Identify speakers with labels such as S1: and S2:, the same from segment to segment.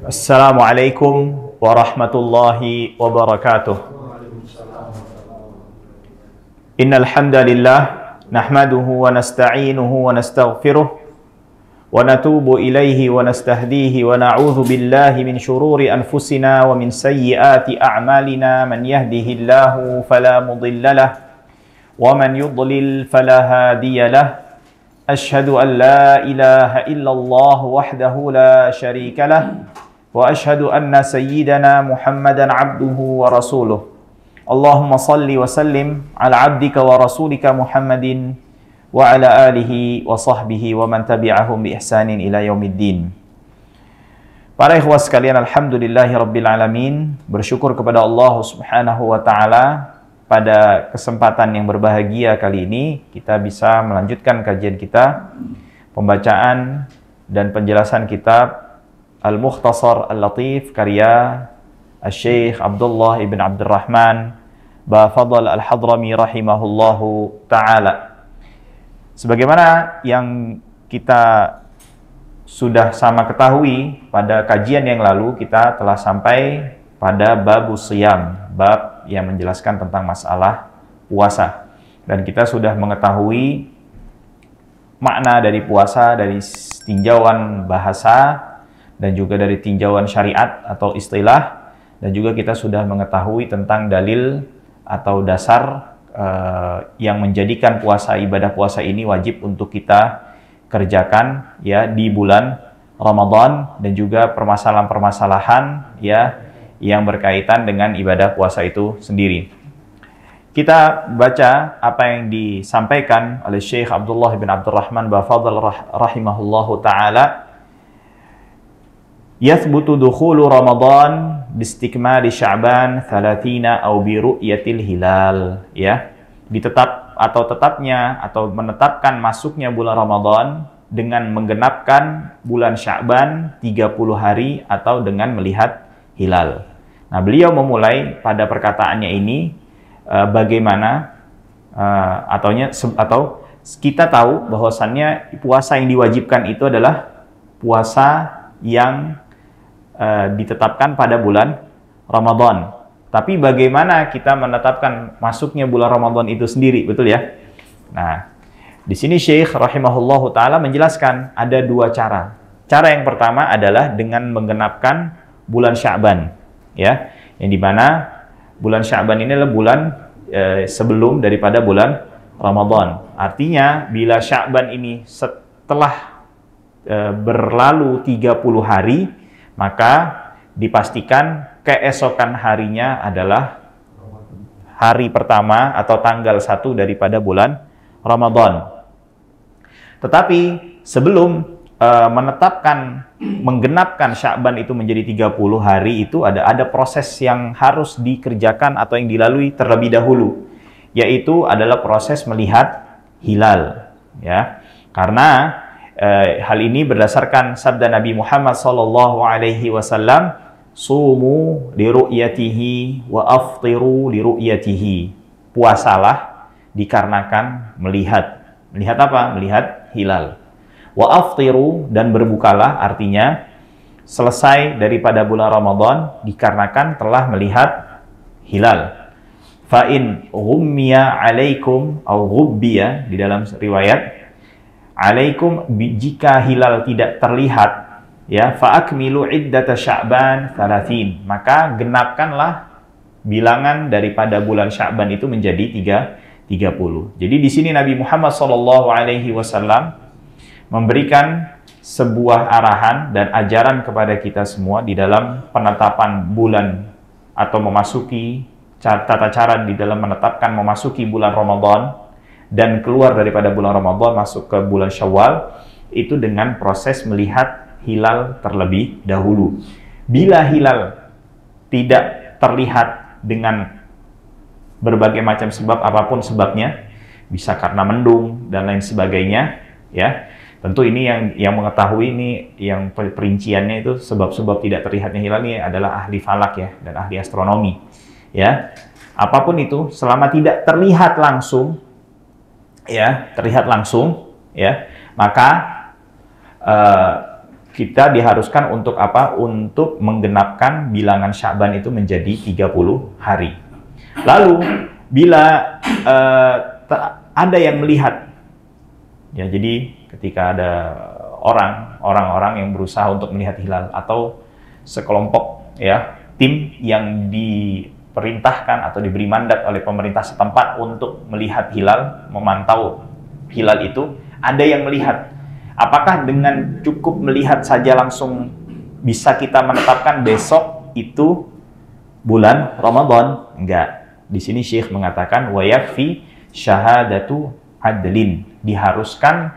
S1: Assalamualaikum warahmatullahi wabarakatuh. Innal hamdalillah nahmaduhu wa nasta'inuhu wa nastaghfiruh wa natubu ilaihi wa nastahdihi wa na'udzu billahi min syururi anfusina wa min sayyiati a'malina. Man yahdihillahu fala mudhillalah wa man yudlil fala hadiyalah. Asyhadu an la ilaha illallah wahdahu la syarikalah wa asyhadu anna sayyidana Muhammadan abduhu wa rasuluh. Allahumma salli wa sallim ala abdika wa rasulika Muhammadin wa ala alihi wa sahbihi wa man tabi'ahum bi ihsanin ila yaumiddin. Para ikhwas sekalian, alhamdulillahi rabbil alamin. Bersyukur kepada Allah Subhanahu wa taala pada kesempatan yang berbahagia kali ini kita bisa melanjutkan kajian kita, pembacaan dan penjelasan kitab Al-Mukhtasar Al-Latif karya Syekh Abdullah ibn Abdurrahman Bafadl Al-Hadrami rahimahullahu ta'ala. Sebagaimana yang kita sudah sama ketahui pada kajian yang lalu, kita telah sampai pada babus siyam, bab yang menjelaskan tentang masalah puasa. Dan kita sudah mengetahui makna dari puasa dari tinjauan bahasa dan juga dari tinjauan syariat atau istilah, dan juga kita sudah mengetahui tentang dalil atau dasar yang menjadikan puasa, ibadah puasa ini wajib untuk kita kerjakan ya di bulan Ramadan, dan juga permasalahan-permasalahan ya yang berkaitan dengan ibadah puasa itu sendiri. Kita baca apa yang disampaikan oleh Syekh Abdullah bin Abdurrahman Bafadl rahimahullahu ta'ala. Yathbutu dukhulu Ramadan bistikmali Sya'ban 30 au bi ru'yatil hilal, ya. Tetapnya atau menetapkan masuknya bulan Ramadan dengan menggenapkan bulan Sya'ban 30 hari atau dengan melihat hilal. Nah, beliau memulai pada perkataannya ini bagaimana atau kita tahu bahwasannya puasa yang diwajibkan itu adalah puasa yang ditetapkan pada bulan Ramadan. Tapi bagaimana kita menetapkan masuknya bulan Ramadan itu sendiri, betul ya? Nah, di sini Syekh rahimahullahu taala menjelaskan ada dua cara. Cara yang pertama adalah dengan menggenapkan bulan Sya'ban, ya. Yang dimana bulan Sya'ban ini adalah bulan sebelum daripada bulan Ramadan. Artinya bila Sya'ban ini setelah berlalu 30 hari, maka dipastikan keesokan harinya adalah hari pertama atau tanggal 1 daripada bulan Ramadan. Tetapi sebelum menggenapkan Sya'ban itu menjadi 30 hari itu ada proses yang harus dikerjakan atau yang dilalui terlebih dahulu, yaitu adalah proses melihat hilal, ya. Karena hal ini berdasarkan sabda Nabi Muhammad sallallahu alaihi wasallam, sumu li ru'yatihi wa aftiru li ru'yatihi. Puasalah dikarenakan melihat. Melihat apa? Melihat hilal. Wa aftiru, dan berbukalah, artinya selesai daripada bulan Ramadan dikarenakan telah melihat hilal. Fa in ghummiya alaikum au ghubbiya, di dalam riwayat alaikum, jika hilal tidak terlihat, ya, fa akmilu iddata Sya'ban 30, maka genapkanlah bilangan daripada bulan Sya'ban itu menjadi 30. Jadi di sini Nabi Muhammad SAW memberikan sebuah arahan dan ajaran kepada kita semua di dalam penetapan bulan atau memasuki tata cara di dalam menetapkan memasuki bulan Ramadan dan keluar daripada bulan Ramadan masuk ke bulan Syawal, itu dengan proses melihat hilal terlebih dahulu. Bila hilal tidak terlihat dengan berbagai macam sebab, apapun sebabnya, bisa karena mendung dan lain sebagainya, ya. Tentu ini yang mengetahui ini, yang perinciannya itu sebab-sebab tidak terlihatnya hilal ini adalah ahli falak, ya, dan ahli astronomi, ya. Apapun itu, selama tidak terlihat langsung, ya, maka kita diharuskan untuk apa? Untuk menggenapkan bilangan Sya'ban itu menjadi 30 hari. Lalu bila ada yang melihat, ya, jadi ketika ada orang-orang yang berusaha untuk melihat hilal atau sekelompok, ya, tim yang diperintahkan atau diberi mandat oleh pemerintah setempat untuk melihat hilal, memantau hilal itu, ada yang melihat. Apakah dengan cukup melihat saja langsung bisa kita menetapkan besok itu bulan Ramadan? Enggak. Di sini Syekh mengatakan wa yakfi syahadatu adlin. Diharuskan,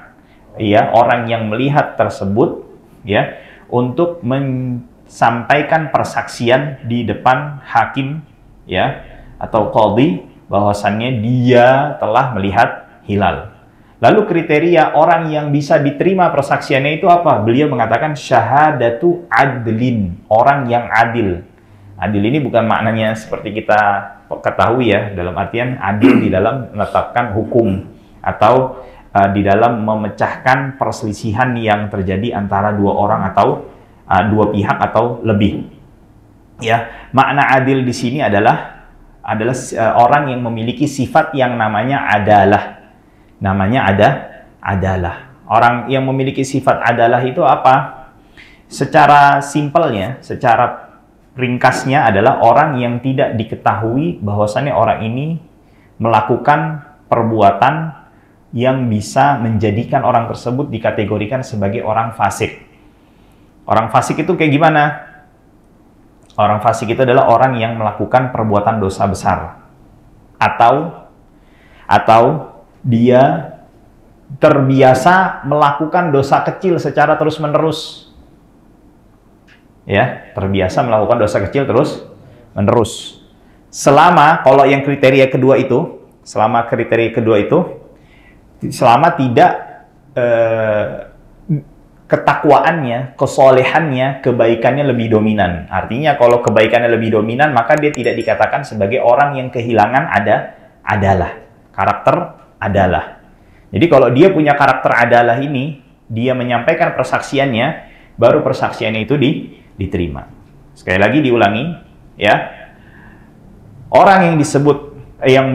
S1: ya, orang yang melihat tersebut, ya, untuk menyampaikan persaksian di depan hakim, ya, atau qadhi bahwasannya dia telah melihat hilal. Lalu kriteria orang yang bisa diterima persaksiannya itu apa? Beliau mengatakan syahadatu adlin, orang yang adil. Adil ini bukan maknanya seperti kita ketahui, ya, dalam artian adil di dalam menetapkan hukum atau di dalam memecahkan perselisihan yang terjadi antara dua orang atau dua pihak atau lebih. Ya, makna adil di sini adalah orang yang memiliki sifat yang namanya adalah. Namanya adalah. Orang yang memiliki sifat adalah itu apa? Secara simpelnya, secara ringkasnya adalah orang yang tidak diketahui bahwasannya orang ini melakukan perbuatan yang bisa menjadikan orang tersebut dikategorikan sebagai orang fasik. Orang fasik itu kayak gimana? Orang fasik itu adalah orang yang melakukan perbuatan dosa besar. Atau dia terbiasa melakukan dosa kecil secara terus-menerus. Ya, terbiasa melakukan dosa kecil terus-menerus. Kalau yang kriteria kedua itu, selama tidak ketakwaannya, kesolehannya, kebaikannya lebih dominan. Artinya kalau kebaikannya lebih dominan, maka dia tidak dikatakan sebagai orang yang kehilangan karakter adalah. Jadi kalau dia punya karakter adalah ini, dia menyampaikan persaksiannya, baru persaksiannya itu diterima. Sekali lagi diulangi, ya. Orang yang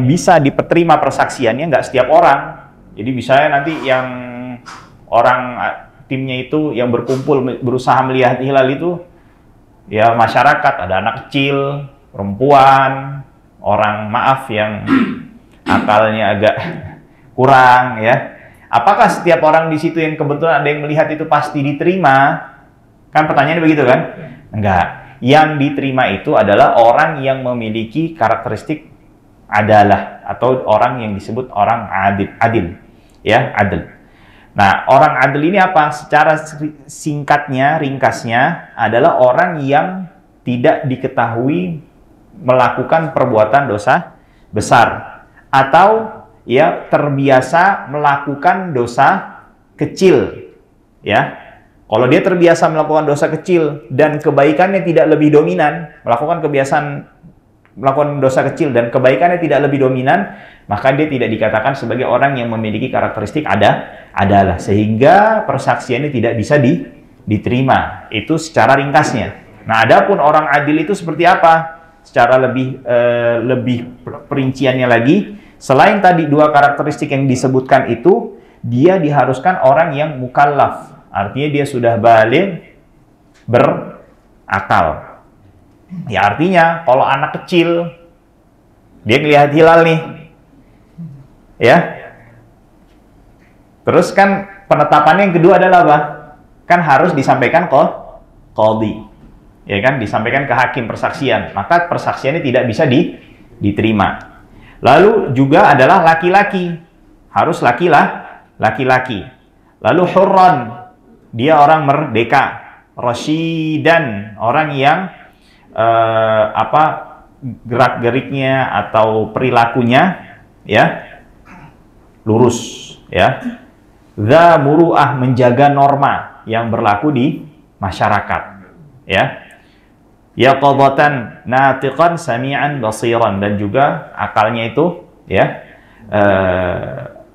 S1: bisa diterima persaksiannya nggak setiap orang. Jadi misalnya nanti yang orang timnya itu yang berkumpul berusaha melihat hilal itu, ya, masyarakat, ada anak kecil, perempuan, orang yang akalnya agak kurang, ya. Apakah setiap orang di situ yang kebetulan ada yang melihat itu pasti diterima? Kan pertanyaannya begitu kan? Enggak. Yang diterima itu adalah orang yang memiliki karakteristik adalah, atau orang yang disebut orang adil. Ya, adil. Nah, orang adil ini apa? Secara singkatnya, ringkasnya adalah orang yang tidak diketahui melakukan perbuatan dosa besar, atau, ya, terbiasa melakukan dosa kecil, ya. Kalau dia terbiasa melakukan dosa kecil dan kebaikannya tidak lebih dominan, melakukan dosa kecil dan kebaikannya tidak lebih dominan, maka dia tidak dikatakan sebagai orang yang memiliki karakteristik adalah, sehingga persaksiannya tidak bisa diterima. Itu secara ringkasnya. Nah, adapun orang adil itu seperti apa? Secara lebih perinciannya lagi, selain tadi dua karakteristik yang disebutkan itu, dia diharuskan orang yang mukallaf. Artinya dia sudah baligh, berakal. Ya, artinya kalau anak kecil dia ngelihat hilal nih, ya, terus kan penetapannya yang kedua adalah apa? Kan harus disampaikan ke qadhi, ya kan, disampaikan ke hakim persaksian, maka persaksiannya tidak bisa diterima. Lalu juga adalah laki-laki, harus laki-laki. Lalu hurran, dia orang merdeka. Rasyidan, orang yang gerak-geriknya atau perilakunya, ya, lurus, ya. Dza muru'ah, menjaga norma yang berlaku di masyarakat, ya. Yaqadatan natiqan sami'an basiran, dan juga akalnya itu, ya,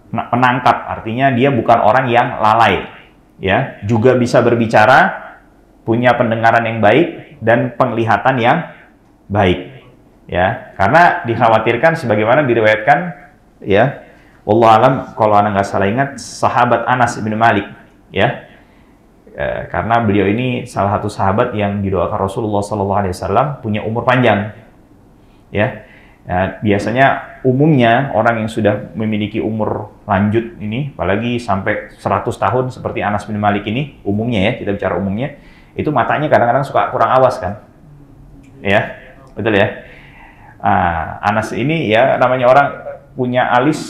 S1: penangkap, artinya dia bukan orang yang lalai, ya, juga bisa berbicara, punya pendengaran yang baik dan penglihatan yang baik. Ya, karena dikhawatirkan sebagaimana diriwayatkan, ya, wallahu alam, kalau anda nggak salah ingat, sahabat Anas bin Malik, ya, karena beliau ini salah satu sahabat yang didoakan Rasulullah SAW punya umur panjang, ya. Biasanya umumnya orang yang sudah memiliki umur lanjut ini, apalagi sampai 100 tahun seperti Anas bin Malik ini, umumnya ya, kita bicara umumnya, itu matanya kadang-kadang suka kurang awas kan, ya, betul ya. Anas ini ya namanya orang punya alis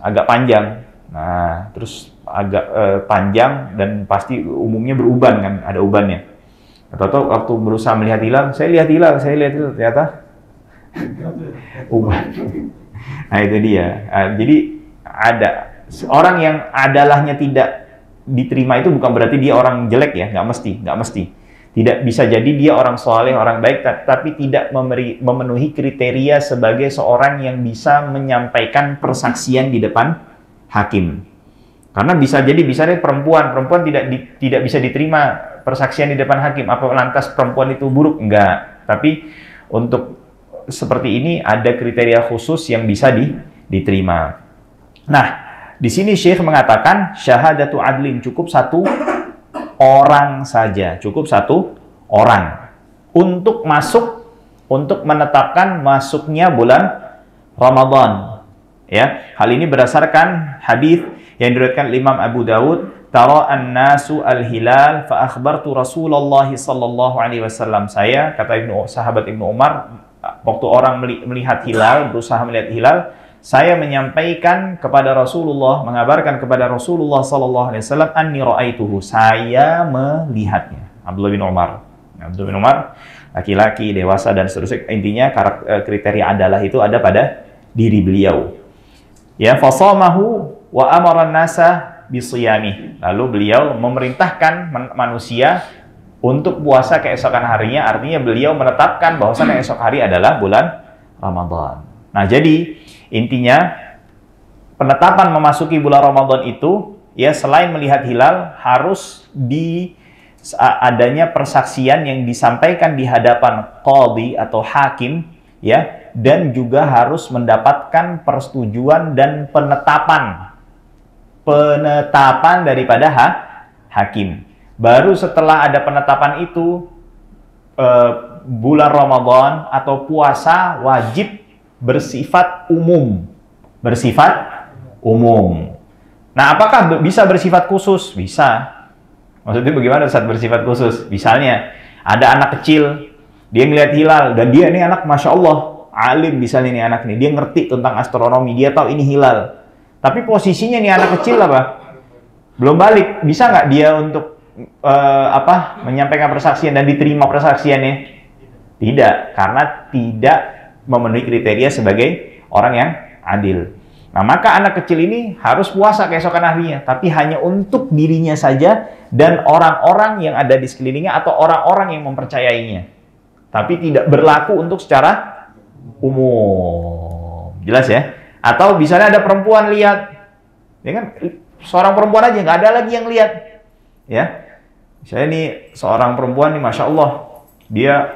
S1: agak panjang, nah terus agak panjang dan pasti umumnya beruban kan, ada ubannya. Atau waktu berusaha melihat hilal, saya lihat hilal, ternyata uban. Nah itu dia. Jadi ada orang yang adalahnya tidak diterima itu bukan berarti dia orang jelek ya, nggak mesti. Tidak, bisa jadi dia orang soleh, orang baik, tapi tidak memenuhi kriteria sebagai seorang yang bisa menyampaikan persaksian di depan hakim. Karena bisa jadi perempuan tidak bisa diterima persaksian di depan hakim. Apa lantas perempuan itu buruk? Enggak. Tapi untuk seperti ini ada kriteria khusus yang bisa diterima. Nah, di sini Syekh mengatakan syahadatu adlin, cukup satu orang saja, cukup satu orang untuk menetapkan masuknya bulan Ramadan. Ya, hal ini berdasarkan hadis yang diriwayatkan Imam Abu Dawud, tara an-nasu al-hilal fa akhbartu Rasulullah sallallahu alaihi wasallam. Saya, kata sahabat Ibnu Umar, waktu orang melihat hilal, berusaha melihat hilal, saya menyampaikan kepada Rasulullah, mengabarkan kepada Rasulullah sallallahu alaihi wasallam, anni ra'aituhu, saya melihatnya. Abdullah bin Umar, laki-laki dewasa dan seterusnya, intinya kriteria adalah itu ada pada diri beliau. Ya, fasamahu wa amara an-nasa bisiyamih. Lalu beliau memerintahkan manusia untuk puasa keesokan harinya, artinya beliau menetapkan bahwasanya esok hari adalah bulan Ramadan. Nah, jadi intinya penetapan memasuki bulan Ramadan itu ya selain melihat hilal harus adanya persaksian yang disampaikan di hadapan qadhi atau hakim ya, dan juga harus mendapatkan persetujuan dan penetapan daripada hakim. Baru setelah ada penetapan itu bulan Ramadan atau puasa wajib bersifat umum. Nah, apakah bisa bersifat khusus? Bisa. Maksudnya bagaimana saat bersifat khusus? Misalnya, ada anak kecil, dia ngelihat hilal, dan dia ini anak, Masya Allah, alim misalnya nih anak ini, dia ngerti tentang astronomi, dia tahu ini hilal. Tapi posisinya nih anak kecil apa? Belum balik. Bisa nggak dia untuk menyampaikan persaksian dan diterima persaksiannya? Tidak, karena tidak memenuhi kriteria sebagai orang yang adil. Nah, maka anak kecil ini harus puasa keesokan harinya, tapi hanya untuk dirinya saja dan orang-orang yang ada di sekelilingnya atau orang-orang yang mempercayainya. Tapi tidak berlaku untuk secara umum. Jelas ya? Atau misalnya ada perempuan lihat, ya kan? Seorang perempuan aja, nggak ada lagi yang lihat. Ya, saya nih seorang perempuan nih, Masya Allah, dia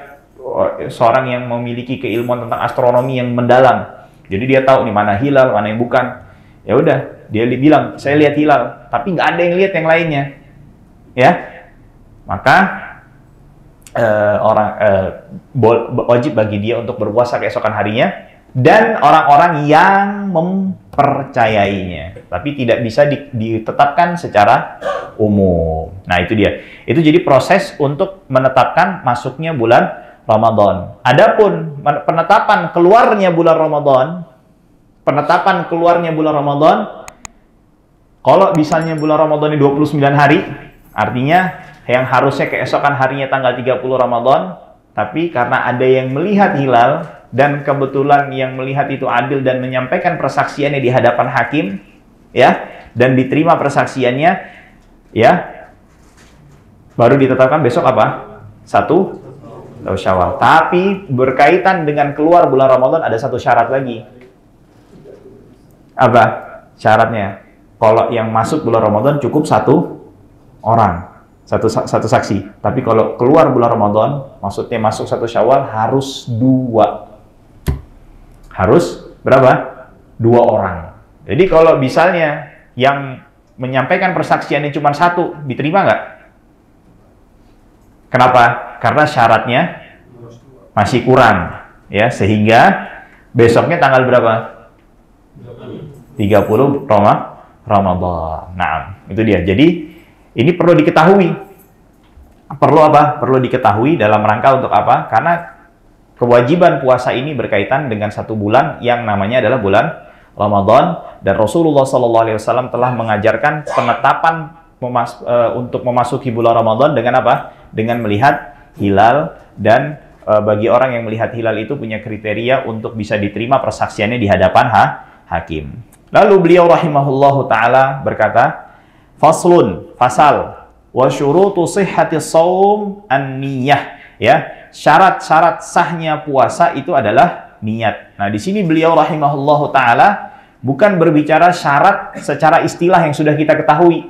S1: seorang yang memiliki keilmuan tentang astronomi yang mendalam. Jadi dia tahu nih mana hilal, mana yang bukan. Ya udah, dia bilang, saya lihat hilal, tapi nggak ada yang lihat yang lainnya. Ya, maka wajib bagi dia untuk berpuasa keesokan harinya dan orang-orang yang mempercayainya. Tapi tidak bisa ditetapkan secara umum. Nah, itu dia. Itu jadi proses untuk menetapkan masuknya bulan Ramadan. Adapun penetapan keluarnya bulan Ramadan, kalau misalnya bulan Ramadan ini 29 hari, artinya yang harusnya keesokan harinya tanggal 30 Ramadan, tapi karena ada yang melihat hilal dan kebetulan yang melihat itu adil dan menyampaikan persaksiannya di hadapan hakim, ya, dan diterima persaksiannya, ya, baru ditetapkan besok apa? 1 Syawal. Tapi berkaitan dengan keluar bulan Ramadan ada satu syarat lagi. Apa syaratnya? Kalau yang masuk bulan Ramadan cukup 1 orang. Satu saksi. Tapi kalau keluar bulan Ramadan, maksudnya masuk 1 Syawal, harus 2. Harus berapa? 2 orang. Jadi kalau misalnya yang menyampaikan persaksiannya cuma 1, diterima nggak? Kenapa? Karena syaratnya masih kurang, ya, sehingga besoknya tanggal berapa? 30 Ramadan. Nah, itu dia. Jadi ini perlu diketahui. Perlu apa? Perlu diketahui dalam rangka untuk apa? Karena kewajiban puasa ini berkaitan dengan 1 bulan yang namanya adalah bulan Ramadan, dan Rasulullah SAW telah mengajarkan penetapan untuk memasuki bulan Ramadan dengan apa? Dengan melihat hilal, dan bagi orang yang melihat hilal itu punya kriteria untuk bisa diterima persaksiannya di hadapan hakim. Lalu beliau rahimahullahu ta'ala berkata, faslun, fasal, wa syurutu sihhatis shaum an-niyah, ya. Syarat-syarat sahnya puasa itu adalah niat. Nah, di sini beliau rahimahullahu ta'ala bukan berbicara syarat secara istilah yang sudah kita ketahui.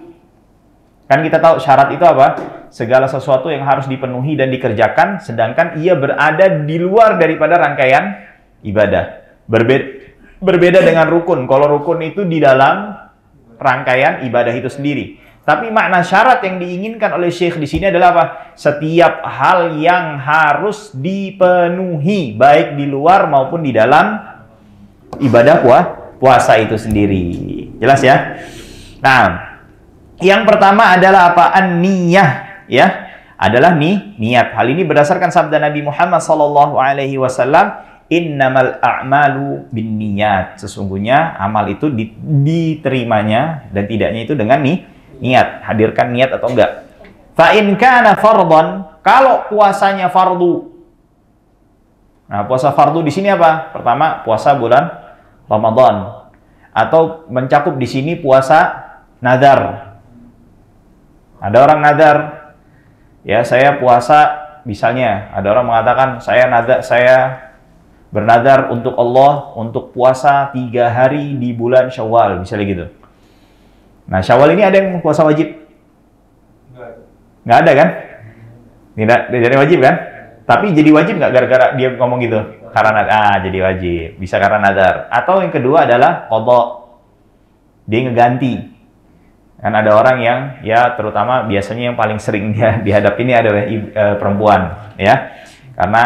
S1: Kan kita tahu syarat itu apa? Segala sesuatu yang harus dipenuhi dan dikerjakan, sedangkan ia berada di luar daripada rangkaian ibadah. Berbeda dengan rukun. Kalau rukun itu di dalam rangkaian ibadah itu sendiri. Tapi makna syarat yang diinginkan oleh Syekh di sini adalah apa? Setiap hal yang harus dipenuhi, baik di luar maupun di dalam ibadah puasa itu sendiri. Jelas ya? Nah, yang pertama adalah apa? An-niyah, ya. Adalah niat. Hal ini berdasarkan sabda Nabi Muhammad SAW, innamal a'malu binniyat. Sesungguhnya amal itu diterimanya dan tidaknya itu dengan niat. Hadirkan niat atau enggak. Fa in kana fardhan, kalau puasanya fardu. Nah, puasa fardu di sini apa? Pertama, puasa bulan Ramadan, atau mencakup di sini puasa nazar. Ada orang nazar, ya, saya puasa, misalnya ada orang mengatakan saya bernazar untuk Allah untuk puasa 3 hari di bulan Syawal, misalnya gitu. Nah, Syawal ini ada yang puasa wajib? Nggak ada kan? Tidak jadi wajib kan? Tapi jadi wajib nggak gara-gara dia ngomong gitu? Karena jadi wajib. Bisa karena nazar. Atau yang kedua adalah qadha. Dia ngeganti. Kan ada orang yang, ya, terutama biasanya yang paling sering dia dihadapi ini adalah perempuan, ya. Karena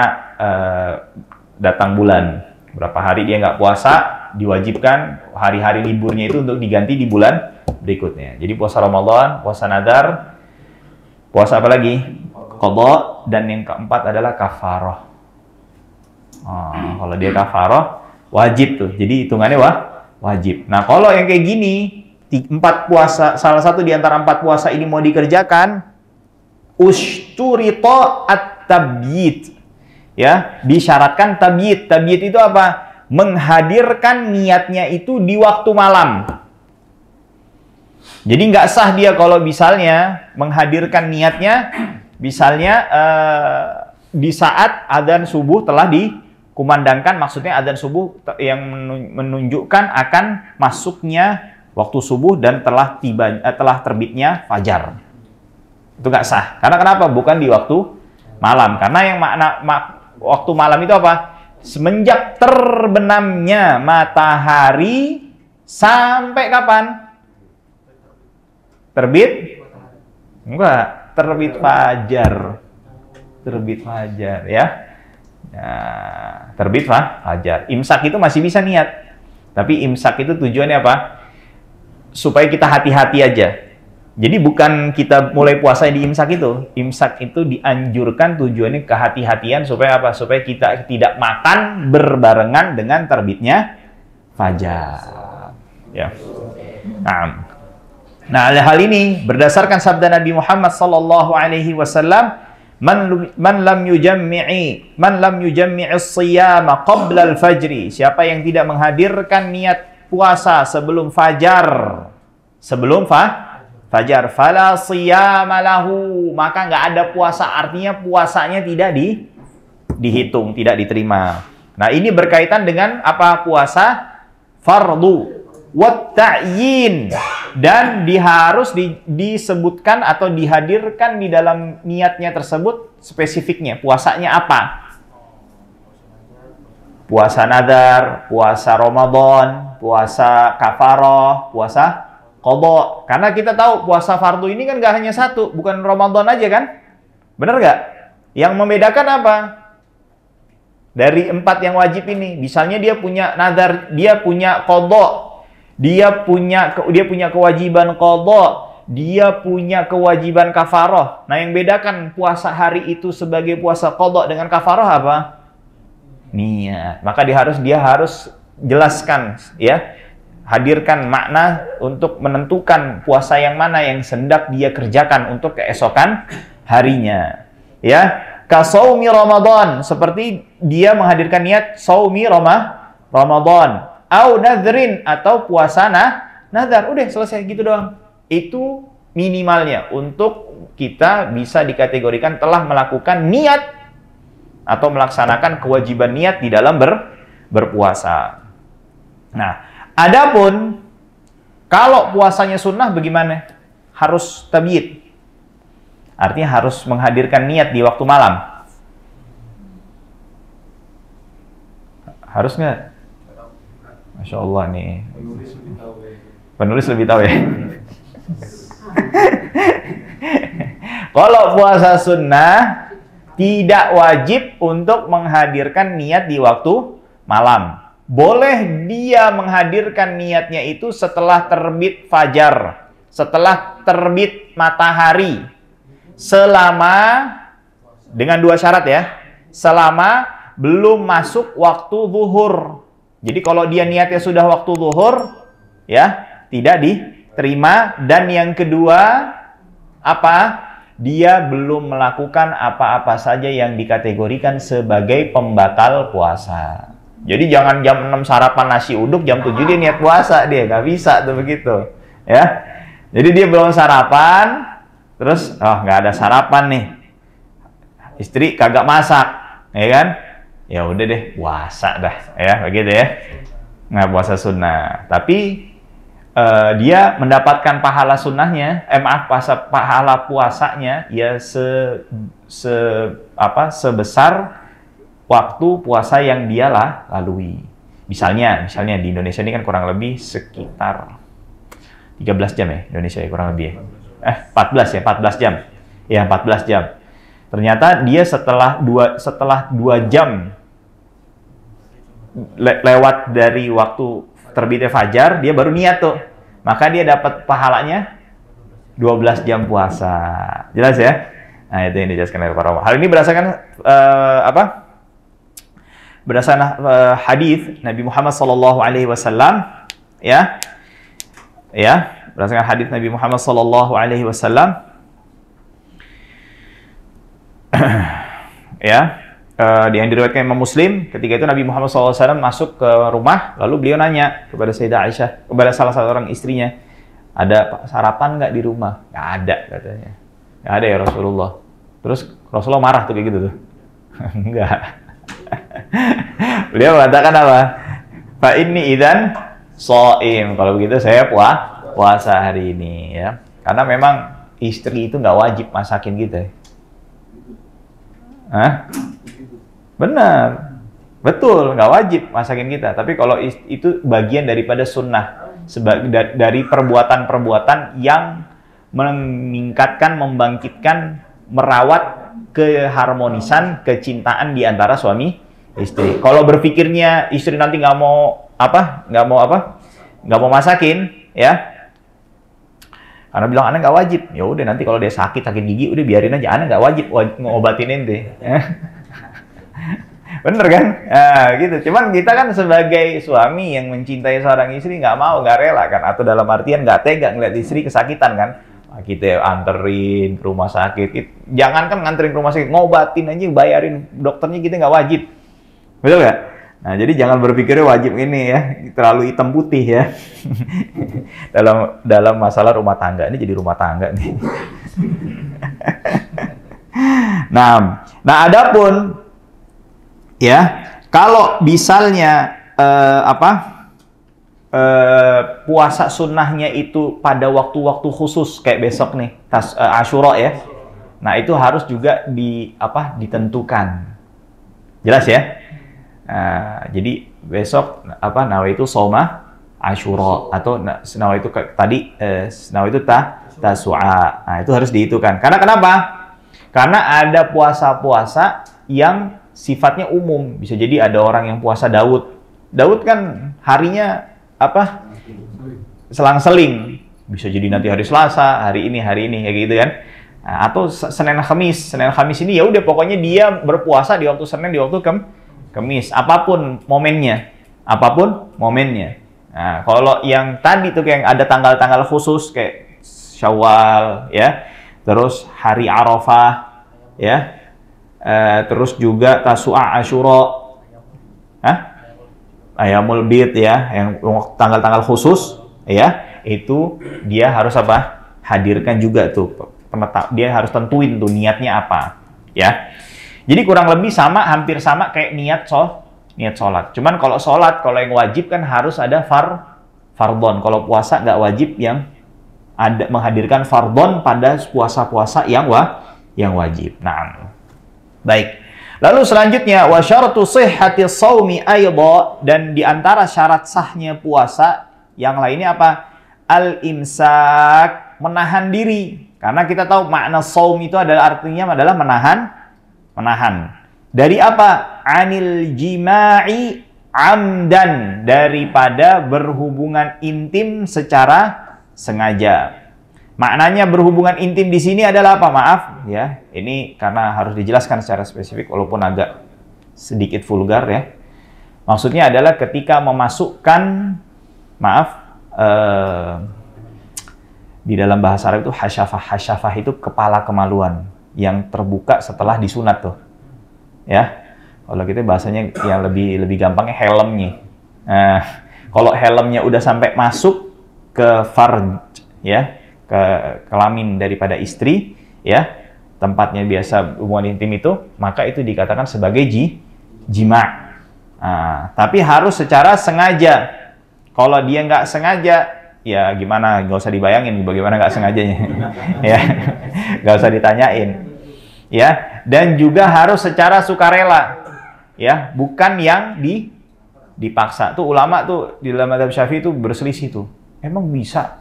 S1: datang bulan, berapa hari dia nggak puasa, diwajibkan hari-hari liburnya itu untuk diganti di bulan berikutnya. Jadi puasa Ramadan, puasa nazar, puasa apa lagi? Qadha, dan yang keempat adalah kafarah. Kalau dia kafarah, wajib tuh. Jadi hitungannya wajib. Nah, kalau yang kayak gini, 4 puasa, salah satu di antara 4 puasa ini mau dikerjakan, usturita at-tabyid. Ya, disyaratkan tabyid. Tabyid itu apa? Menghadirkan niatnya itu di waktu malam. Jadi nggak sah dia kalau misalnya menghadirkan niatnya, misalnya di saat adzan subuh telah dikumandangkan, maksudnya adzan subuh yang menunjukkan akan masuknya waktu subuh dan telah terbitnya fajar. Itu nggak sah. Karena kenapa? Bukan di waktu malam. Karena yang waktu malam itu apa? Semenjak terbenamnya matahari sampai kapan? Terbit? Enggak, terbit fajar. Terbit fajar, ya. Nah, terbit fajar. Imsak itu masih bisa niat. Tapi imsak itu tujuannya apa? Supaya kita hati-hati aja. Jadi bukan kita mulai puasa di imsak itu. Imsak itu dianjurkan tujuannya kehati-hatian supaya apa? Supaya kita tidak makan berbarengan dengan terbitnya fajar. Ya. Nah, hal ini berdasarkan sabda Nabi Muhammad SAW, man lam yujammi'i as-siyama qabla al-fajri. Siapa yang tidak menghadirkan niat puasa sebelum fajar, fajar, fala siyama lahu, maka nggak ada puasa, artinya puasanya tidak dihitung, tidak diterima. Nah, ini berkaitan dengan apa? Puasa fardu. wat ta'yin, dan harus disebutkan atau dihadirkan di dalam niatnya tersebut spesifiknya. Puasanya apa? Puasa nadar, puasa Ramadan, puasa kafaroh, puasa qadha. Karena kita tahu puasa fardu ini kan nggak hanya satu, bukan Ramadan aja kan? Bener nggak? Yang membedakan apa? Dari 4 yang wajib ini, misalnya dia punya nadar, dia punya qadha, dia punya kewajiban qadha, dia punya kewajiban kafaroh. Nah, yang bedakan puasa hari itu sebagai puasa qadha dengan kafaroh apa? Niat. Maka dia harus jelaskan, ya, hadirkan makna untuk menentukan puasa yang mana yang hendak dia kerjakan untuk keesokan harinya. Ya, kasaumi Ramadan, seperti dia menghadirkan niat saumi Ramadan, au nadrin, atau puasa nadar. Udah selesai gitu doang. Itu minimalnya untuk kita bisa dikategorikan telah melakukan niat atau melaksanakan kewajiban niat di dalam berpuasa. Nah, adapun kalau puasanya sunnah bagaimana? Harus tabyid. Artinya harus menghadirkan niat di waktu malam. Harus nggak? Masya Allah nih. Penulis lebih tahu ya. Kalau puasa sunnah tidak wajib untuk menghadirkan niat di waktu malam. Boleh dia menghadirkan niatnya itu setelah terbit fajar, setelah terbit matahari, selama dengan 2 syarat ya, selama belum masuk waktu zuhur. Jadi kalau dia niatnya sudah waktu zuhur, ya tidak diterima. Dan yang kedua apa? Dia belum melakukan apa-apa saja yang dikategorikan sebagai pembatal puasa. Jadi jangan jam 6 sarapan nasi uduk, jam 7 dia niat puasa, dia nggak bisa tuh begitu, ya. Jadi dia belum sarapan, terus nggak ada sarapan nih, istri kagak masak, ya kan? Ya udah deh puasa dah, ya begitu ya. Nggak puasa sunnah, tapi dia mendapatkan pahala sunnahnya, pahala puasanya ya sebesar waktu puasa yang dia lalui. Misalnya di Indonesia ini kan kurang lebih sekitar 13 jam ya, Indonesia ya kurang lebih ya. 14 jam. Ya, 14 jam. Ternyata dia setelah 2 jam lewat dari waktu terbitnya fajar, dia baru niat tuh. Maka dia dapat pahalanya 12 jam puasa. Jelas ya? Nah, itu yang dijelaskan oleh para ulama. Hal ini berdasarkan berdasarkan hadis Nabi Muhammad SAW, ya. Ya, berdasarkan hadis Nabi Muhammad SAW. Ya. Yang diriwayatkan Imam Muslim, ketika itu Nabi Muhammad SAW masuk ke rumah, lalu beliau nanya kepada Sayyidah Aisyah, kepada salah satu orang istrinya, ada sarapan nggak di rumah? Nggak ada, katanya. Nggak ada ya Rasulullah. Terus Rasulullah marah tuh kayak gitu tuh. Enggak. Beliau mengatakan apa? Fa inni idzan shaim. Kalau begitu saya puasa hari ini, ya. Karena memang istri itu nggak wajib masakin kita. Hah? Benar, betul, nggak wajib masakin kita. Tapi kalau itu bagian daripada sunnah, dari perbuatan-perbuatan yang meningkatkan, membangkitkan, merawat keharmonisan, kecintaan di antara suami istri. Kalau berpikirnya istri nanti nggak mau masakin, ya, karena bilang anak nggak wajib, ya udah nanti kalau dia sakit gigi, udah biarin aja, anak nggak wajib ngobatin ente. Bener kan? Nah, gitu. Cuman kita kan sebagai suami yang mencintai seorang istri nggak mau, nggak rela kan? Atau dalam artian nggak tega ngeliat istri kesakitan kan? Nah, kita anterin ke rumah sakit. Jangan kan nganterin ke rumah sakit, ngobatin aja, bayarin dokternya, kita nggak wajib. Betul nggak? Nah, jadi jangan berpikirnya wajib ini ya, terlalu hitam putih ya. dalam masalah rumah tangga, ini jadi rumah tangga nih. Nah, adapun ya, kalau misalnya puasa sunnahnya itu pada waktu-waktu khusus kayak besok nih, Asyura ya. Nah, itu harus juga ditentukan. Jelas ya? Jadi besok nawaitu shauma Asyura atau nawaitu tadi nawaitu Tasu'a. Nah, itu harus dihitungkan. Karena kenapa? Karena ada puasa-puasa yang sifatnya umum. Bisa jadi ada orang yang puasa Daud. Daud kan harinya selang-seling. Bisa jadi nanti hari Selasa, hari ini kayak gitu kan. Nah, atau Senin Kamis. Senin Kamis ini ya udah pokoknya dia berpuasa di waktu Senin, di waktu Kamis. Apapun momennya. Nah, kalau yang tadi tuh kayak ada tanggal-tanggal khusus kayak Syawal ya. Terus hari Arafah ya. Terus juga Tasu'a, Asyura. Ayamul Bid ya, yang tanggal-tanggal khusus ya, itu dia harus hadirkan juga tuh. Dia harus tentuin tuh niatnya apa ya. Jadi kurang lebih hampir sama kayak niat sholat. Cuman kalau sholat, kalau yang wajib kan harus ada fardhon. Kalau puasa nggak wajib yang ada menghadirkan fardhon pada puasa-puasa yang wajib. Nah, baik. Lalu selanjutnya wa syaratu shihhati shaumi aidha, dan di antara syarat sahnya puasa yang lainnya apa? Al-imsak, menahan diri. Karena kita tahu makna shaum itu artinya adalah menahan. Dari apa? Anil jima'i amdan, daripada berhubungan intim secara sengaja. Maknanya berhubungan intim di sini adalah apa? Maaf ya, ini karena harus dijelaskan secara spesifik walaupun agak sedikit vulgar ya. Maksudnya adalah ketika memasukkan, di dalam bahasa Arab itu hasyafah itu kepala kemaluan yang terbuka setelah disunat tuh. Ya. Kalau kita bahasanya yang lebih gampangnya helmnya. Nah, kalau helmnya udah sampai masuk ke farj ya, ke kelamin daripada istri ya, tempatnya biasa hubungan intim itu, maka itu dikatakan sebagai jima'. Nah, tapi harus secara sengaja. Kalau dia nggak sengaja, ya gimana, nggak usah dibayangin bagaimana nggak sengajanya. Ya, nggak usah ditanyain. Ya, dan juga harus secara sukarela. Ya, bukan yang dipaksa. Tuh ulama tuh di dalam mazhab Syafi'i itu berselisih tuh. Emang bisa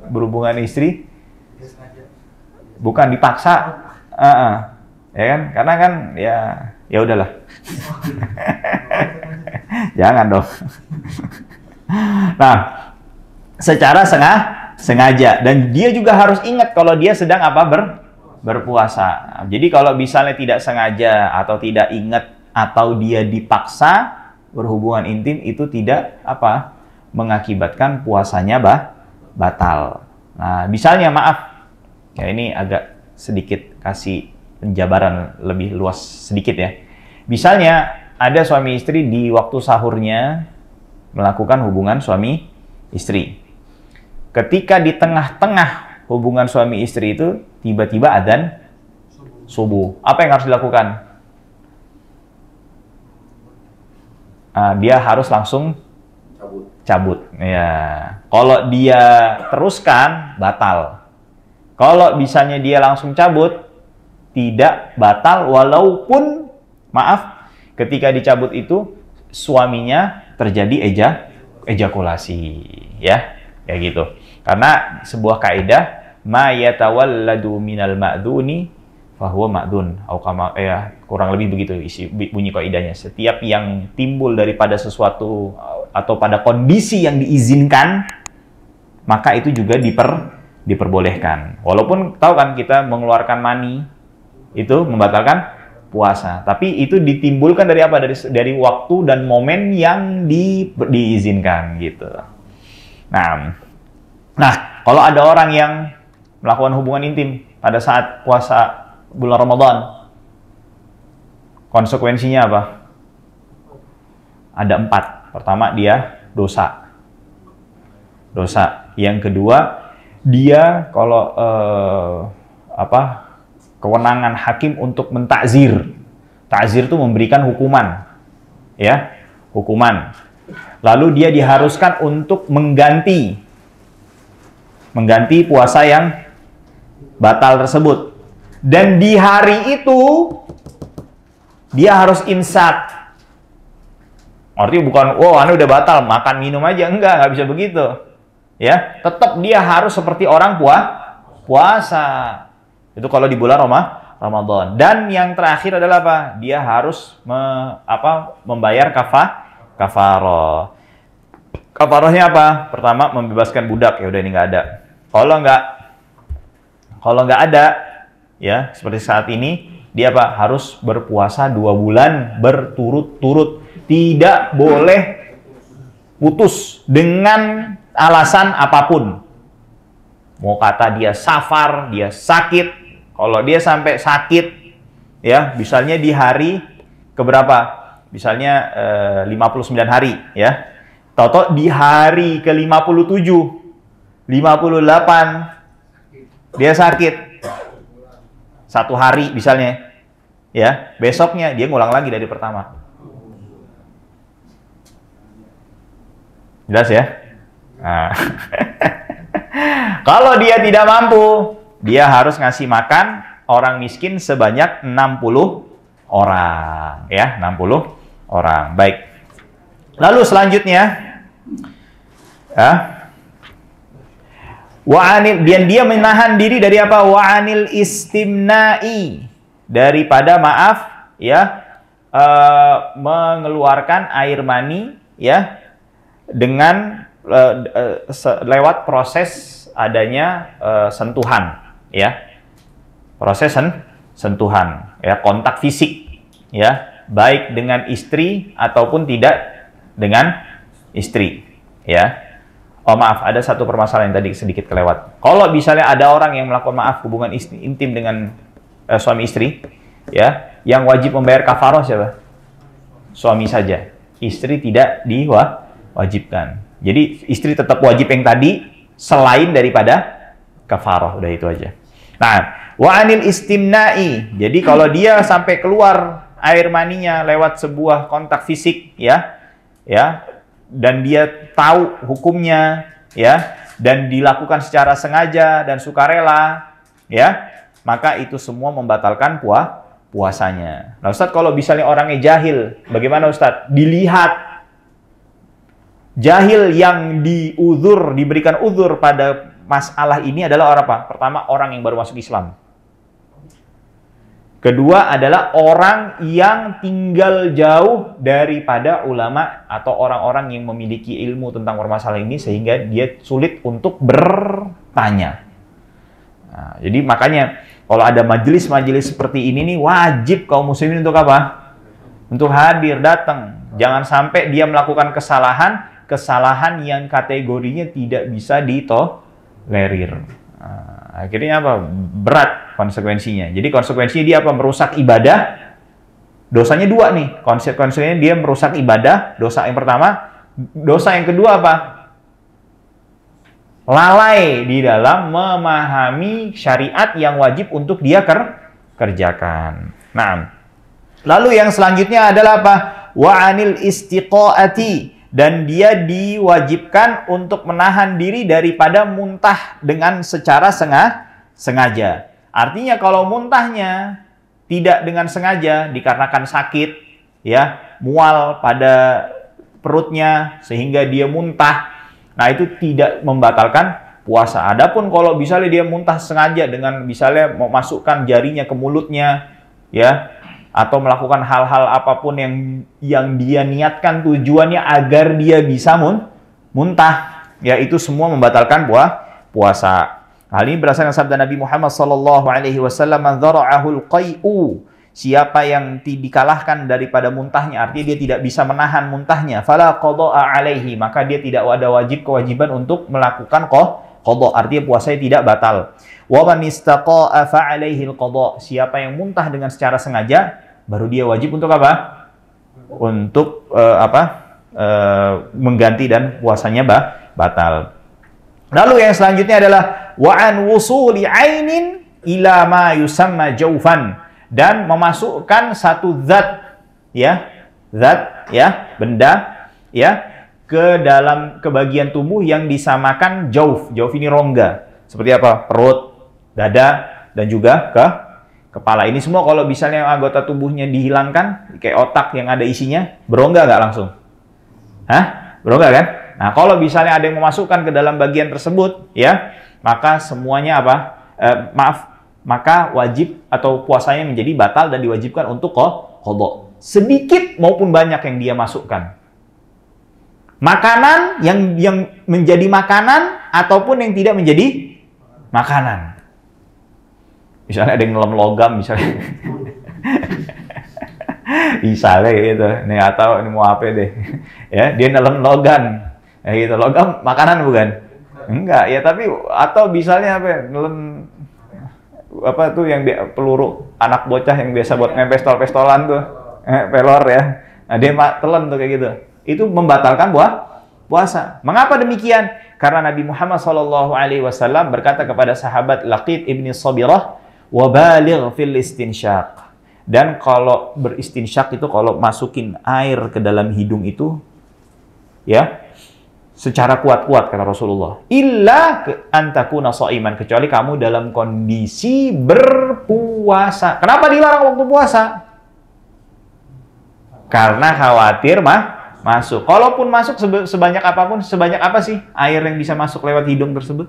S1: berhubungan istri bukan dipaksa, ya kan? Karena kan ya udahlah. Jangan dong. Nah, secara sengaja, dan dia juga harus ingat kalau dia sedang berpuasa. Jadi kalau misalnya tidak sengaja atau tidak ingat atau dia dipaksa berhubungan intim, itu tidak mengakibatkan puasanya batal. Nah, misalnya ya ini agak sedikit kasih penjabaran lebih luas sedikit ya. Misalnya ada suami istri di waktu sahurnya melakukan hubungan suami istri. Ketika di tengah-tengah hubungan suami istri itu tiba-tiba adzan subuh. Apa yang harus dilakukan? Dia harus langsung cabut. Ya. Kalau dia teruskan, batal. Kalau misalnya dia langsung cabut, tidak batal walaupun ketika dicabut itu suaminya terjadi ejakulasi, ya. Kayak gitu. Karena sebuah kaidah ma yatawalladu minal ma'duni fahuwa ma'dun. Kurang lebih begitu bunyi kaidahnya. Setiap yang timbul daripada sesuatu atau pada kondisi yang diizinkan, maka itu juga diperbolehkan. Walaupun tahu kan kita mengeluarkan mani itu membatalkan puasa, tapi itu ditimbulkan dari apa? Dari waktu dan momen yang diizinkan gitu. Nah, kalau ada orang yang melakukan hubungan intim pada saat puasa bulan Ramadan, konsekuensinya apa? Ada 4. Pertama, dia dosa. Yang kedua, dia kalau kewenangan hakim untuk mentakzir. Takzir itu memberikan hukuman, ya, hukuman. Lalu dia diharuskan untuk mengganti puasa yang batal tersebut. Dan di hari itu dia harus imsak. Artinya bukan, anu udah batal, makan minum aja. Nggak bisa begitu. Ya, tetap dia harus seperti orang puasa. Itu kalau di bulan Ramadan. Dan yang terakhir adalah apa? Dia harus membayar kafaroh. Kafarohnya apa? Pertama, membebaskan budak. Ya udah, ini nggak ada. Kalau nggak ada, ya seperti saat ini, dia apa? Harus berpuasa 2 bulan berturut-turut. Tidak boleh putus dengan alasan apapun. Mau kata dia safar, dia sakit. Kalau dia sampai sakit, ya misalnya di hari keberapa? Misalnya 59 hari, ya. Toto di hari ke-57, 58, dia sakit. 1 hari misalnya, ya. Besoknya dia ngulang lagi dari pertama. Jelas ya? Nah. Kalau dia tidak mampu, dia harus ngasih makan orang miskin sebanyak 60 orang, ya, 60 orang. Baik. Lalu selanjutnya, dan dia menahan diri dari apa? Wa'anil istimna'i, daripada mengeluarkan air mani, ya, dengan lewat proses adanya sentuhan, ya, proses sentuhan, ya, kontak fisik, ya, baik dengan istri ataupun tidak dengan istri, ya. Oh maaf, ada satu permasalahan yang tadi sedikit kelewat. Kalau misalnya ada orang yang melakukan hubungan intim dengan suami istri, ya, yang wajib membayar kafaroh siapa? Suami saja, istri tidak diwajibkan. Jadi istri tetap wajib yang tadi selain daripada kafaroh, udah itu aja. Nah, wa anil istimna'i. Jadi kalau dia sampai keluar air maninya lewat sebuah kontak fisik, ya, dan dia tahu hukumnya, ya, dan dilakukan secara sengaja dan sukarela, ya, maka itu semua membatalkan puasanya. Nah, Ustadz, kalau misalnya orangnya jahil, bagaimana Ustadz? Dilihat. Jahil yang diberikan uzur pada masalah ini adalah orang apa? Pertama, orang yang baru masuk Islam. Kedua adalah orang yang tinggal jauh daripada ulama atau orang-orang yang memiliki ilmu tentang permasalahan ini sehingga dia sulit untuk bertanya. Nah, jadi makanya kalau ada majelis-majelis seperti ini nih, wajib kaum muslimin untuk apa? Untuk hadir, datang. Jangan sampai dia melakukan kesalahan yang kategorinya tidak bisa ditolerir. Nah, akhirnya apa? Berat konsekuensinya. Jadi konsekuensinya dia apa? Merusak ibadah. Dosanya 2 nih. Konsekuensinya dia merusak ibadah. Dosa yang pertama. Dosa yang kedua apa? Lalai di dalam memahami syariat yang wajib untuk dia kerjakan. Nah, lalu yang selanjutnya adalah apa? Wa anil istiqaati. Dan dia diwajibkan untuk menahan diri daripada muntah dengan secara sengaja. Artinya kalau muntahnya tidak dengan sengaja dikarenakan sakit, ya, mual pada perutnya sehingga dia muntah, nah itu tidak membatalkan puasa. Adapun kalau misalnya dia muntah sengaja dengan misalnya memasukkan jarinya ke mulutnya, ya, atau melakukan hal-hal apapun yang dia niatkan tujuannya agar dia bisa muntah, ya, itu semua membatalkan puasa. Hal ini berdasarkan sabda Nabi Muhammad SAW, "Man dzara'ahul qai'u", siapa yang dikalahkan daripada muntahnya, artinya dia tidak bisa menahan muntahnya, fala qada'a alaihi, maka dia tidak ada kewajiban untuk melakukan qada, artinya puasanya tidak batal. Wa man istaqa'a fa alaihi al-qada, siapa yang muntah dengan secara sengaja, baru dia wajib untuk apa? Untuk mengganti dan puasanya batal. Lalu yang selanjutnya adalah wa an wusuli ainin ila ma yusamma jaufan, dan memasukkan satu zat, ya, benda, ya, ke dalam ke bagian tubuh yang disamakan jauf. Jauf ini rongga. Seperti apa? Perut, dada, dan juga ke kepala. Ini semua kalau misalnya anggota tubuhnya dihilangkan, kayak otak yang ada isinya, berongga nggak langsung? Hah? Berongga kan? Nah, kalau misalnya ada yang memasukkan ke dalam bagian tersebut, ya, maka semuanya apa? Maka wajib atau puasanya menjadi batal dan diwajibkan untuk qadha. Sedikit maupun banyak yang dia masukkan. Makanan yang menjadi makanan ataupun yang tidak menjadi makanan. Misalnya ada yang ngelem logam misalnya. Misalnya gitu. Nih atau ini mau apa deh. Ya, dia nelen logam. Ya gitu. Logam makanan bukan? Enggak, ya tapi atau misalnya apa? Nelen apa tuh yang peluru anak bocah yang biasa buat pistol-pistolan tuh. Pelor ya. Nah, dia telan tuh kayak gitu. Itu membatalkan puasa. Mengapa demikian? Karena Nabi Muhammad SAW berkata kepada sahabat Laqit ibni Sabirah, "Wabaligh fil istinsyaq." Dan kalau beristinsyak itu kalau masukin air ke dalam hidung itu, ya, secara kuat-kuat kata Rasulullah. Illa antakuna shaiman, kecuali kamu dalam kondisi berpuasa. Kenapa dilarang waktu puasa? Karena khawatir masuk. Kalaupun masuk sebanyak apapun, sebanyak apa sih air yang bisa masuk lewat hidung tersebut?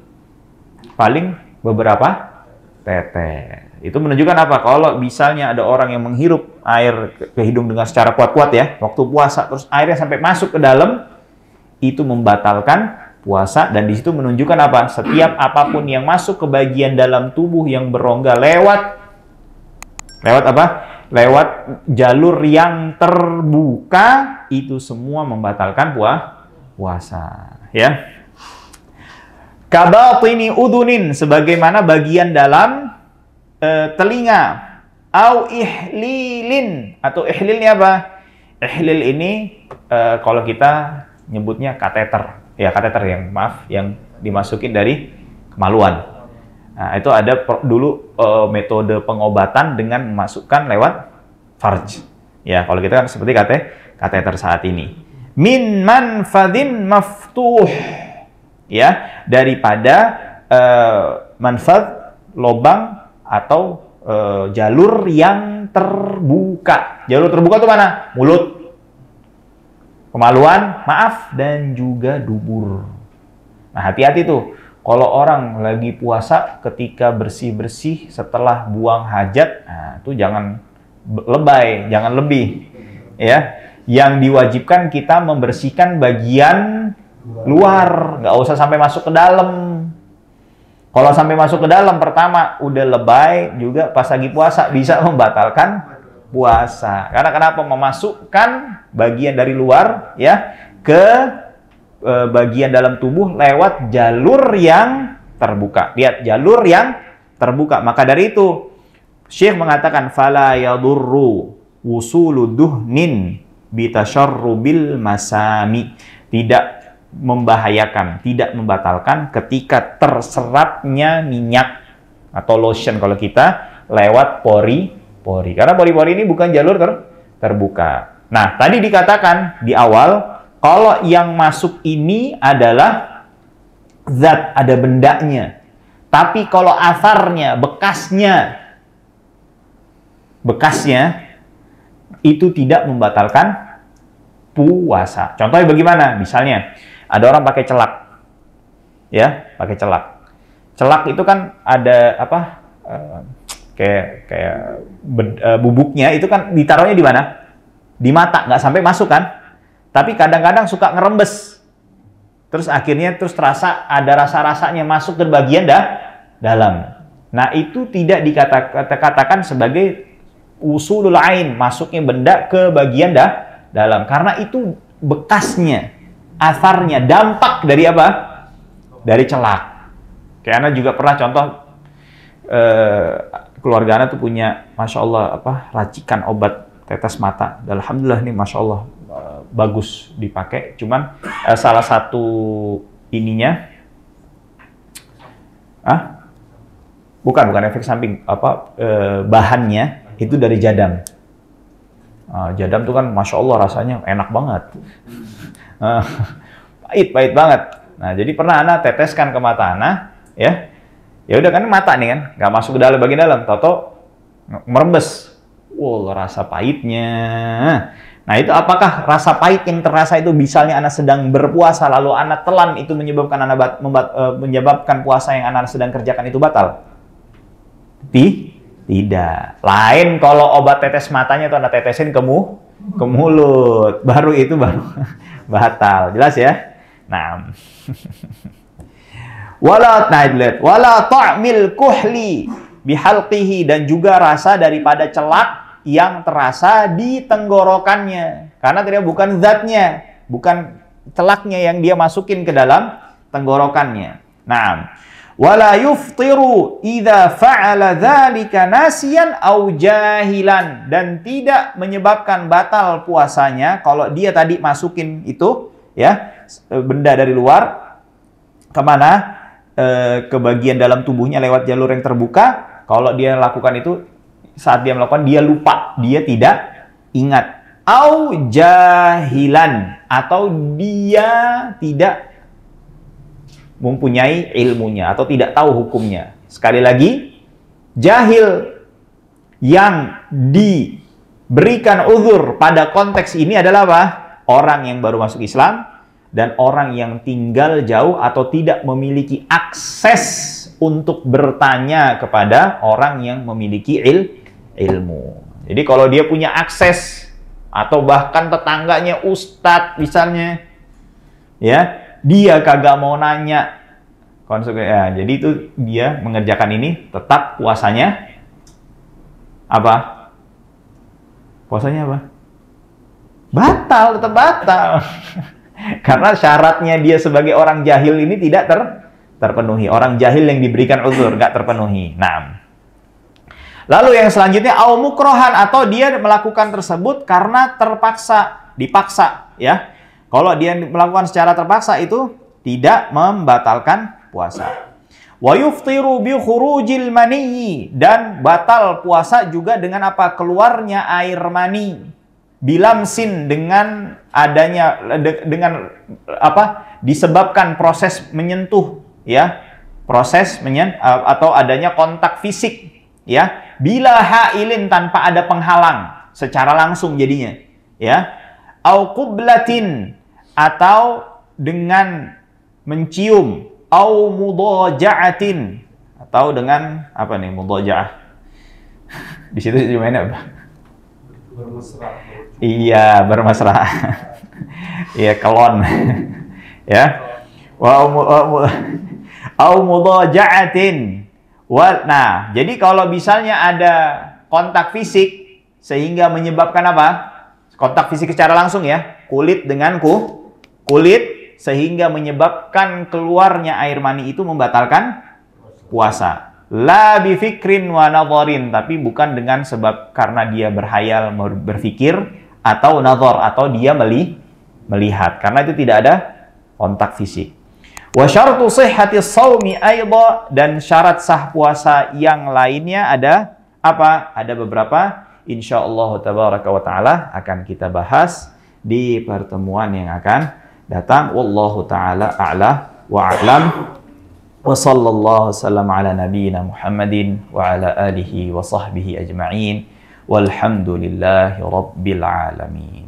S1: Paling beberapa tetes. Itu menunjukkan apa? Kalau misalnya ada orang yang menghirup air ke hidung dengan secara kuat-kuat ya, waktu puasa, terus airnya sampai masuk ke dalam, itu membatalkan puasa. Dan di situ menunjukkan apa? Setiap apapun yang masuk ke bagian dalam tubuh yang berongga lewat apa? Lewat jalur yang terbuka, itu semua membatalkan puasa, ya. Kabatini udunin, sebagaimana bagian dalam telinga. Au ihlilin, atau ihlilnya apa? Ihlil ini kalau kita nyebutnya kateter, ya kateter yang dimasukin dari kemaluan. Nah, itu ada dulu metode pengobatan dengan memasukkan lewat farj. Ya, kalau kita kan seperti kateter saat ini. Min manfadhin maftuh. Ya, daripada manfad, lobang atau jalur yang terbuka. Jalur terbuka itu mana? Mulut, kemaluan, maaf, dan juga dubur. Nah, hati-hati tuh. Kalau orang lagi puasa ketika bersih-bersih setelah buang hajat, nah, itu jangan lebay, jangan lebih. Ya, yang diwajibkan kita membersihkan bagian luar, nggak usah sampai masuk ke dalam. Kalau sampai masuk ke dalam, pertama udah lebay, juga pas lagi puasa bisa membatalkan puasa. Karena kenapa? Memasukkan bagian dari luar ya ke bagian dalam tubuh lewat jalur yang terbuka. Lihat, jalur yang terbuka. Maka dari itu Syekh mengatakan fala yadurru wusulu duhnin bitasharrubil masami. Tidak membahayakan, tidak membatalkan ketika terserapnya minyak atau lotion kalau kita lewat pori-pori. Karena pori-pori ini bukan jalur terbuka. Nah, tadi dikatakan di awal kalau yang masuk ini adalah zat, ada bendanya. Tapi kalau asarnya, bekasnya itu tidak membatalkan puasa. Contohnya bagaimana? Misalnya ada orang pakai celak, ya, pakai celak. Celak itu kan ada apa? Kayak bubuknya itu kan ditaruhnya di mana? Di mata, nggak sampai masuk kan? Tapi kadang-kadang suka ngerembes. Terus akhirnya terasa ada rasa-rasanya masuk ke bagian dalam. Nah, itu tidak dikatakan sebagai usulul ain, masuknya benda ke bagian dalam. Karena itu bekasnya, asarnya, dampak dari apa? Dari celak. Kayak Ana juga pernah contoh, keluarga Ana tuh punya, Masya Allah, racikan obat tetes mata. Alhamdulillah nih, Masya Allah, bagus dipakai. Cuman salah satu ininya, bukan efek samping, bahannya itu dari jadam. Jadam tuh kan Masya Allah rasanya enak banget. pahit banget. Nah, jadi pernah ana teteskan ke mata ana, ya. Ya udah kan mata nih kan, nggak masuk ke dalam bagian dalam, toto merembes. Wow, rasa pahitnya. Nah, itu apakah rasa pahit yang terasa itu misalnya Anda sedang berpuasa lalu Anda telan itu menyebabkan menyebabkan puasa yang Anda sedang kerjakan itu batal? Tidak. Lain kalau obat tetes matanya itu Anda tetesin ke mulut, baru batal. Jelas ya? Nah. Wala ta'mil kuhli bihalqihi, dan juga rasa daripada celak yang terasa di tenggorokannya. Karena tidak bukan zatnya, bukan celaknya yang dia masukin ke dalam tenggorokannya. Nah, wala yuftiru idza fa'ala dzalika nasiyan aw jahilan, dan tidak menyebabkan batal puasanya kalau dia tadi masukin itu ya benda dari luar kemana? Ke bagian dalam tubuhnya lewat jalur yang terbuka. Kalau dia lakukan itu, saat dia melakukan, dia lupa, dia tidak ingat. Au jahilan, atau dia tidak mempunyai ilmunya, atau tidak tahu hukumnya. Sekali lagi, jahil yang diberikan uzur pada konteks ini adalah apa? Orang yang baru masuk Islam, dan orang yang tinggal jauh atau tidak memiliki akses untuk bertanya kepada orang yang memiliki ilmu. Jadi kalau dia punya akses, atau bahkan tetangganya ustadz misalnya, ya dia kagak mau nanya, ya, jadi itu dia mengerjakan ini, tetap puasanya apa? Puasanya apa? Batal, tetap batal. Karena syaratnya dia sebagai orang jahil ini tidak terpenuhi. Orang jahil yang diberikan uzur nggak terpenuhi. Nah, lalu yang selanjutnya au mukrohan, atau dia melakukan tersebut karena terpaksa, dipaksa, ya. Kalau dia melakukan secara terpaksa itu tidak membatalkan puasa. Wa yuftiru bi khurujil maniyyi, dan batal puasa juga dengan apa? Keluarnya air mani. Bilamsin, dengan adanya apa? Disebabkan proses menyentuh, ya. Proses atau adanya kontak fisik, ya. Bila hailin, tanpa ada penghalang secara langsung jadinya, ya. Au qublatin, atau dengan mencium, au mudaja'atin, atau dengan apa nih mudaja'ah? Di situ gimana, apa?
S2: Bermesra.
S1: Iya, bermesra. Iya, kelon. Ya. Au mudaja'atin. Nah, jadi kalau misalnya ada kontak fisik sehingga menyebabkan apa? Kontak fisik secara langsung, ya. Kulit dengan kulit, sehingga menyebabkan keluarnya air mani itu membatalkan puasa. La bifikrin wa nadharin, tapi bukan dengan sebab karena dia berhayal, berpikir, atau nadhar, atau dia melihat, karena itu tidak ada kontak fisik. Wa syartu sihhati shaumi aidha, dan syarat sah puasa yang lainnya ada apa? Ada beberapa, insyaallah tabaraka wa taala akan kita bahas di pertemuan yang akan datang. Wallahu taala a'la wa a'lam. Wa sallallahu wasallam ala nabiyyina Muhammadin wa ala alihi wa sahbihi ajma'in. Walhamdulillahi rabbil alamin.